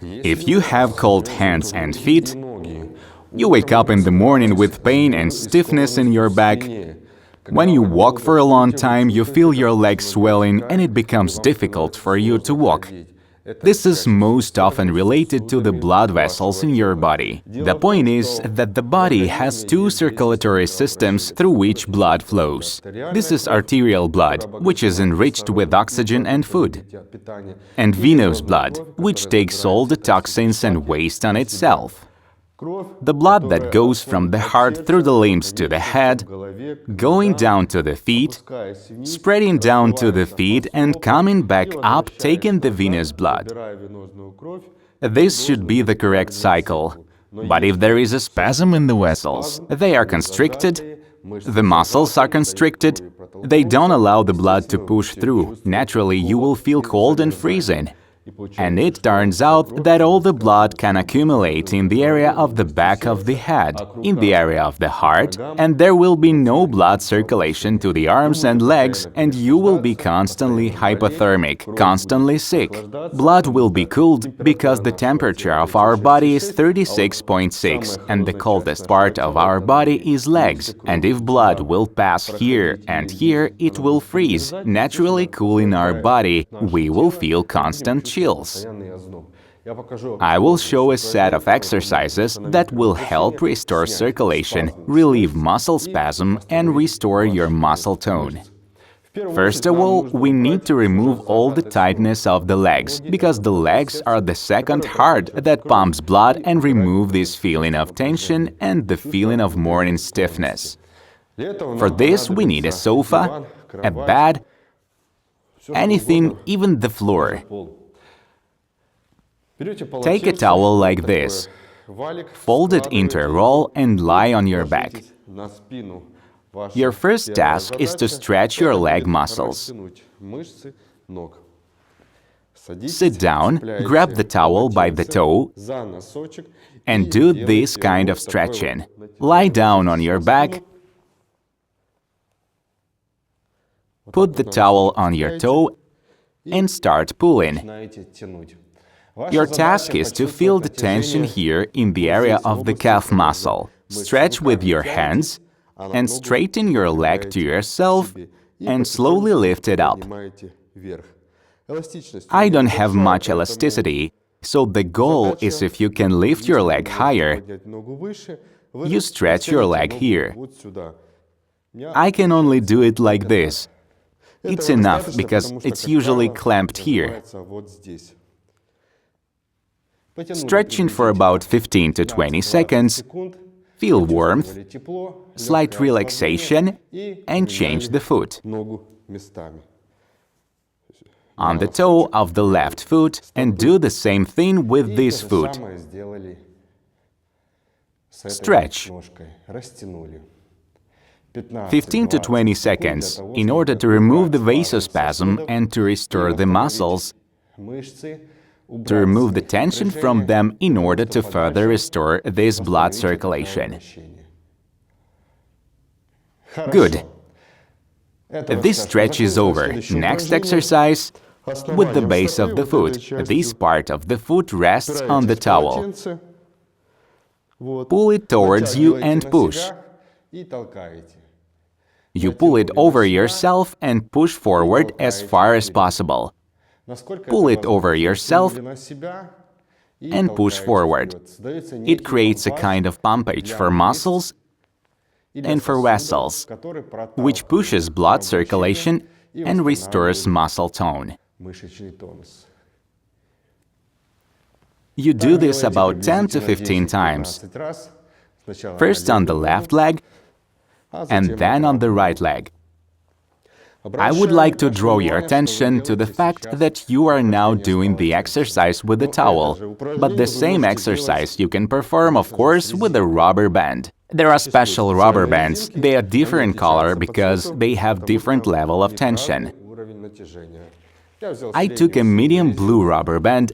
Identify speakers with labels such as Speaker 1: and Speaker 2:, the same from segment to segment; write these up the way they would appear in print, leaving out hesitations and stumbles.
Speaker 1: If you have cold hands and feet, you wake up in the morning with pain and stiffness in your back. When you walk for a long time, you feel your legs swelling and it becomes difficult for you to walk. This is most often related to the blood vessels in your body. The point is that the body has two circulatory systems through which blood flows. This is arterial blood, which is enriched with oxygen and food, and venous blood, which takes all the toxins and waste on itself. The blood that goes from the heart through the limbs to the head, going down to the feet, spreading down to the feet and coming back up, taking the venous blood. This should be the correct cycle. But if there is a spasm in the vessels, they are constricted, the muscles are constricted, they don't allow the blood to push through. Naturally, you will feel cold and freezing. And it turns out that all the blood can accumulate in the area of the back of the head, in the area of the heart, and there will be no blood circulation to the arms and legs, and you will be constantly hypothermic, constantly sick. Blood will be cooled because the temperature of our body is 36.6, and the coldest part of our body is legs. And if blood will pass here and here, it will freeze, naturally cooling our body. We will feel constant chills. I will show a set of exercises that will help restore circulation, relieve muscle spasm, and restore your muscle tone. First of all, we need to remove all the tightness of the legs, because the legs are the second heart that pumps blood and remove this feeling of tension and the feeling of morning stiffness. For this, we need a sofa, a bed, anything, even the floor. Take a towel like this, fold it into a roll and lie on your back. Your first task is to stretch your leg muscles. Sit down, grab the towel by the toe, and do this kind of stretching. Lie down on your back, put the towel on your toe, and start pulling. Your task is to feel the tension here in the area of the calf muscle. Stretch with your hands and straighten your leg to yourself and slowly lift it up. I don't have much elasticity, so the goal is if you can lift your leg higher, you stretch your leg here. I can only do it like this. It's enough because it's usually clamped here. Stretching for about 15 to 20 seconds, feel warmth, slight relaxation, and change the foot. On the toe of the left foot, and do the same thing with this foot. Stretch. 15 to 20 seconds in order to remove the vasospasm and to restore the muscles, to remove the tension from them in order to further restore this blood circulation. Good. This stretch is over. Next exercise, with the base of the foot. This part of the foot rests on the towel. Pull it towards you and push. You pull it over yourself and push forward as far as possible. Pull it over yourself and push forward. It creates a kind of pumpage for muscles and for vessels, which pushes blood circulation and restores muscle tone. You do this about 10 to 15 times. First on the left leg, and then on the right leg. I would like to draw your attention to the fact that you are now doing the exercise with a towel, but the same exercise you can perform, of course, with a rubber band. There are special rubber bands. They are different color because they have different level of tension. I took a medium blue rubber band,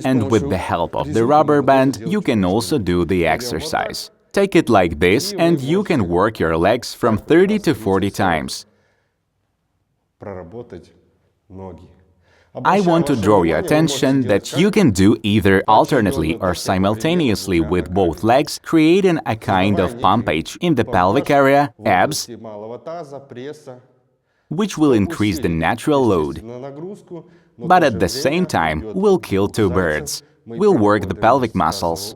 Speaker 1: and with the help of the rubber band, you can also do the exercise. Take it like this, and you can work your legs from 30 to 40 times. I want to draw your attention that you can do either alternately or simultaneously with both legs, creating a kind of pumpage in the pelvic area, abs, which will increase the natural load, but at the same time will kill two birds. We'll work the pelvic muscles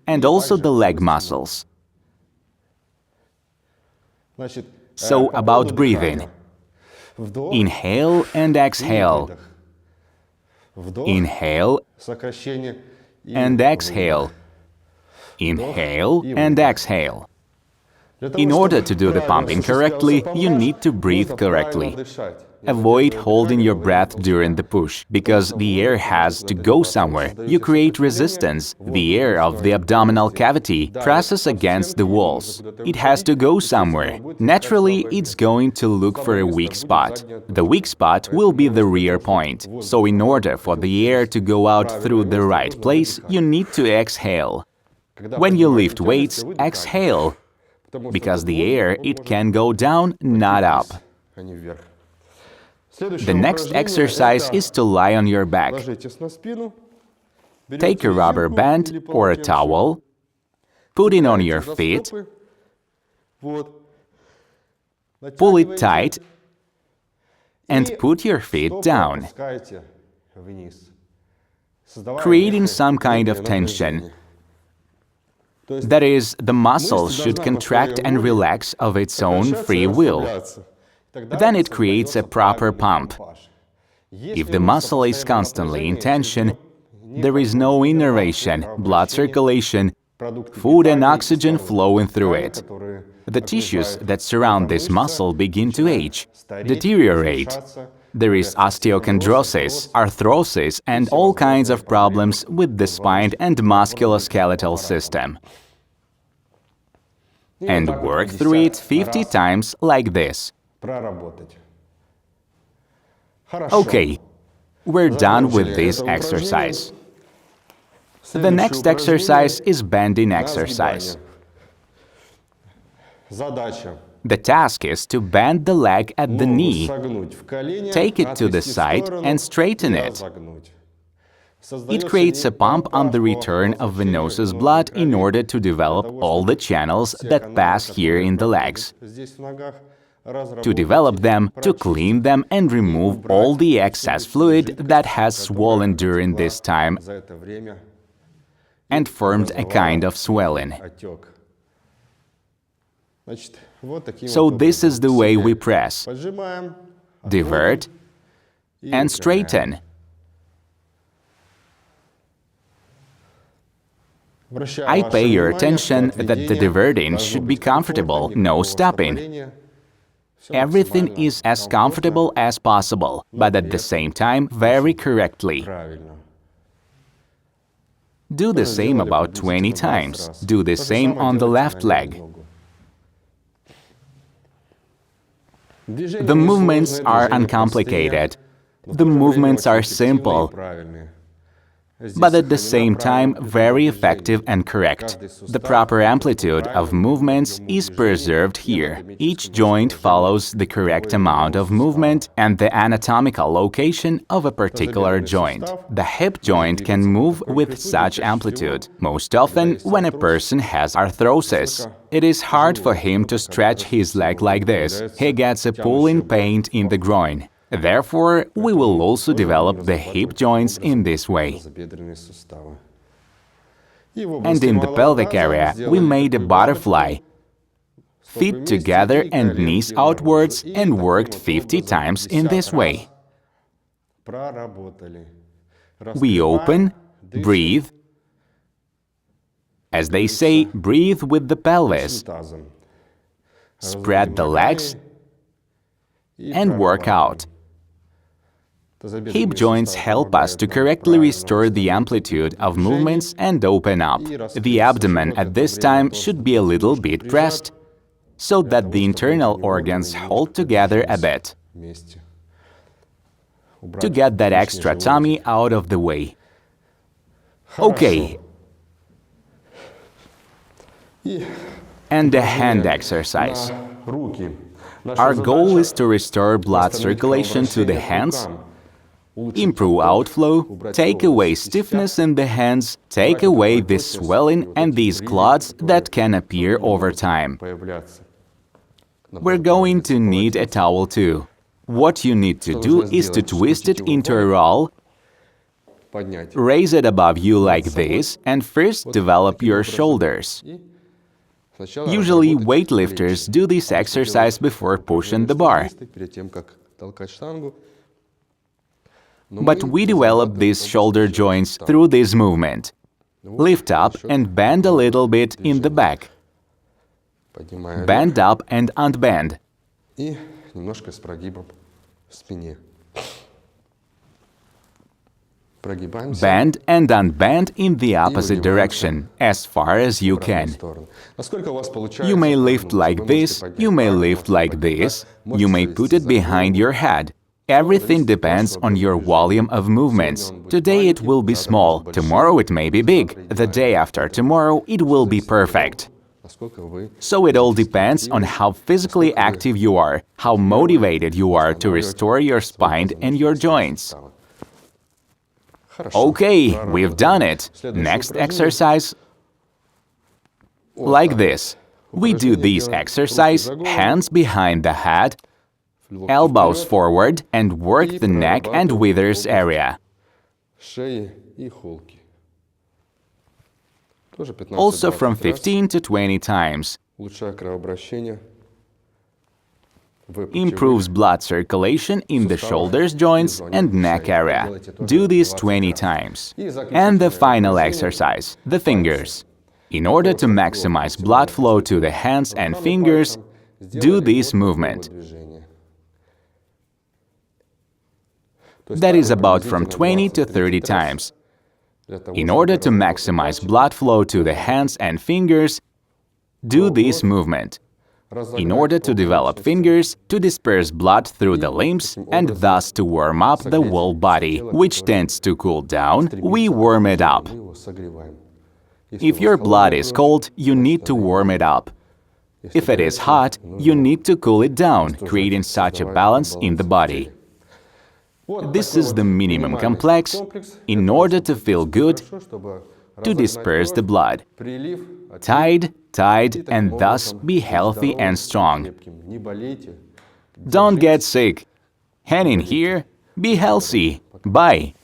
Speaker 1: and also the leg muscles. So about breathing. Inhale and exhale. Inhale and exhale. Inhale and exhale. In order to do the pumping correctly, you need to breathe correctly. Avoid holding your breath during the push, because the air has to go somewhere. You create resistance. The air of the abdominal cavity presses against the walls. It has to go somewhere. Naturally, it's going to look for a weak spot. The weak spot will be the rear point. So in order for the air to go out through the right place, you need to exhale. When you lift weights, exhale, because the air, it can go down, not up. The next exercise is to lie on your back. Take a rubber band or a towel, put it on your feet, pull it tight, and put your feet down, creating some kind of tension. That is, the muscle should contract and relax of its own free will. Then it creates a proper pump. If the muscle is constantly in tension, there is no innervation, blood circulation, food and oxygen flowing through it. The tissues that surround this muscle begin to age, deteriorate. There is osteochondrosis, arthrosis, and all kinds of problems with the spine and musculoskeletal system. And work through it 50 times like this. Okay, we're done with this exercise. The next exercise is bending exercise. The task is to bend the leg at the knee, take it to the side and straighten it. It creates a pump on the return of venous blood in order to develop all the channels that pass here in the legs. To develop them, to clean them and remove all the excess fluid that has swollen during this time and formed a kind of swelling. So this is the way we press, divert, and straighten. I pay your attention that the diverting should be comfortable, no stopping. Everything is as comfortable as possible, but at the same time very correctly. Do the same about 20 times. Do the same on the left leg. The movements are uncomplicated. The movements are simple, but at the same time very effective and correct. The proper amplitude of movements is preserved here. Each joint follows the correct amount of movement and the anatomical location of a particular joint. The hip joint can move with such amplitude, most often when a person has arthrosis. It is hard for him to stretch his leg like this. He gets a pulling pain in the groin. Therefore, we will also develop the hip joints in this way. And in the pelvic area, we made a butterfly, feet together and knees outwards, and worked 50 times in this way. We open, breathe. As they say, breathe with the pelvis. Spread the legs and work out. Hip joints help us to correctly restore the amplitude of movements and open up. The abdomen at this time should be a little bit pressed, so that the internal organs hold together a bit, to get that extra tummy out of the way. Okay. And the hand exercise. Our goal is to restore blood circulation to the hands improve outflow, take away stiffness in the hands, take away this swelling and these clots that can appear over time. We're going to need a towel too. What you need to do is to twist it into a roll, raise it above you like this, and first develop your shoulders. Usually weightlifters do this exercise before pushing the bar. But we develop these shoulder joints through this movement. Lift up and bend a little bit in the back. Bend up and unbend. Bend and unbend in the opposite direction, as far as you can. You may lift like this, you may lift like this, you may put it behind your head. Everything depends on your volume of movements. Today it will be small, tomorrow it may be big, the day after tomorrow it will be perfect. So it all depends on how physically active you are, how motivated you are to restore your spine and your joints. Okay, we've done it. Next exercise. Like this. We do this exercise, hands behind the head, elbows forward, and work the neck and withers area. Also from 15 to 20 times. Improves blood circulation in the shoulders, joints and neck area. Do this 20 times. And the final exercise, the fingers. In order to maximize blood flow to the hands and fingers, do this movement. That is about from 20 to 30 times. In order to maximize blood flow to the hands and fingers, do this movement. In order to develop fingers, to disperse blood through the limbs and thus to warm up the whole body, which tends to cool down, we warm it up. If your blood is cold, you need to warm it up. If it is hot, you need to cool it down, creating such a balance in the body. This is the minimum complex in order to feel good, to disperse the blood. Tide, and thus be healthy and strong. Don't get sick. Hang in here, be healthy. Bye.